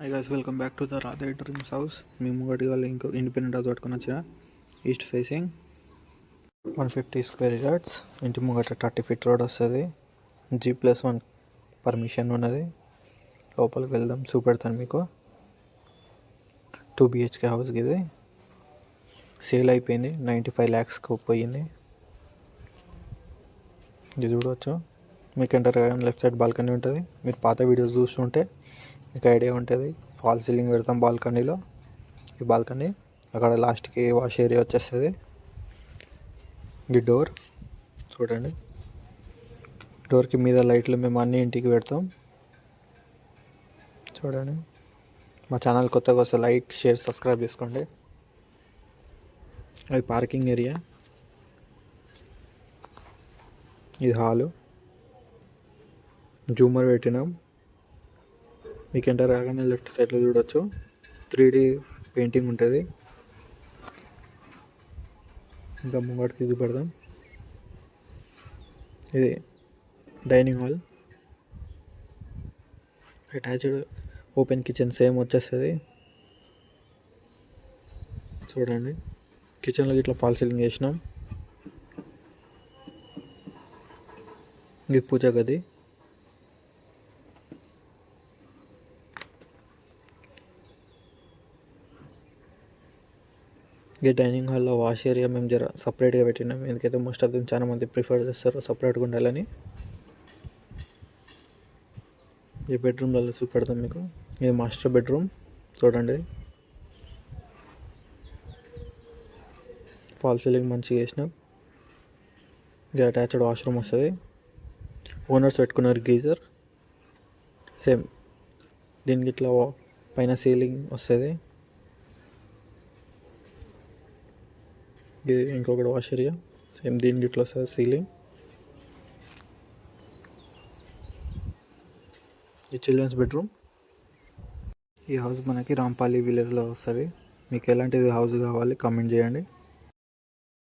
Hi guys, welcome back to the Radhe dreams house. మేము ముంగటి వాళ్ళు ఇంకో ఇండిపెండెంట్ హౌస్ పట్టుకొని వచ్చిన ఈస్ట్ ఫేసింగ్ 150 స్క్వేర్ యార్డ్స్. ఇంటి ముంగట 30 ఫీట్ రోడ్ వస్తుంది. G+1 పర్మిషన్ ఉన్నది. లోపలికి వెళ్దాం, చూపెడతాను మీకు. 2 BHK హౌస్ ఇది. సేల్ అయిపోయింది, 95 lakhsకు పోయింది. ఇది చూడవచ్చు. మీకు ఎంటర్ లెఫ్ట్ సైడ్ బాల్కనీ ఉంటుంది. మీరు పాత వీడియోస్ చూస్తుంటే మీకు ఐడియా ఉంటుంది. ఫాల్ సీలింగ్ పెడతాం బాల్కనీలో. ఈ బాల్కనీ అక్కడ లాస్ట్కి వాష్ ఏరియా వచ్చేస్తుంది. ఈ డోర్ చూడండి. డోర్కి మీద లైట్లు మేము అన్ని ఇంటికి పెడతాం. చూడండి. మా ఛానల్ కొత్తగా వస్తే లైక్, షేర్, సబ్స్క్రైబ్ చేసుకోండి. అది పార్కింగ్ ఏరియా. ఇది హాలు. జూమర్ పెట్టినాం. మీకు ఎంటర్ కాగానే లెఫ్ట్ సైడ్లో చూడవచ్చు 3D పెయింటింగ్ ఉంటుంది. ఇంకా ముంగటికి ఇది పెడదాం. ఇది dining hall. Attached open kitchen same వచ్చేస్తుంది. చూడండి, కిచెన్లో ఇట్లా ఫాల్ సీలింగ్ చేసినాం. ఇది పూజ గది. ఈ డైనింగ్ హాల్లో వాష్ ఏరియా మేము సపరేట్గా పెట్టినాం. ఎందుకైతే మోస్ట్ ఆఫ్ దెమ్ చాలా మంది ప్రిఫర్ చేస్తారు సపరేట్గా ఉండాలని. ఈ బెడ్రూమ్లలో చూపెడతాం మీకు. ఇది మాస్టర్ బెడ్రూమ్. చూడండి, ఫాల్ సీలింగ్ మంచిగా వేసినాం. ఇది అటాచ్డ్ వాష్రూమ్ వస్తుంది. ఓనర్స్ పెట్టుకున్నారు గీజర్. సేమ్ దీనికి ఇట్లా పైన సీలింగ్ వస్తుంది. ఇది ఇంకొకటి వాష్ ఏరియా. సేమ్ దీనికి ఇట్లా వస్తుంది సీలింగ్. ఈ చిల్డ్రన్స్ బెడ్రూమ్. ఈ హౌస్ మనకి రాంపల్లి విలేజ్లో వస్తుంది. మీకు ఎలాంటిది హౌస్ కావాలి కామెంట్ చేయండి.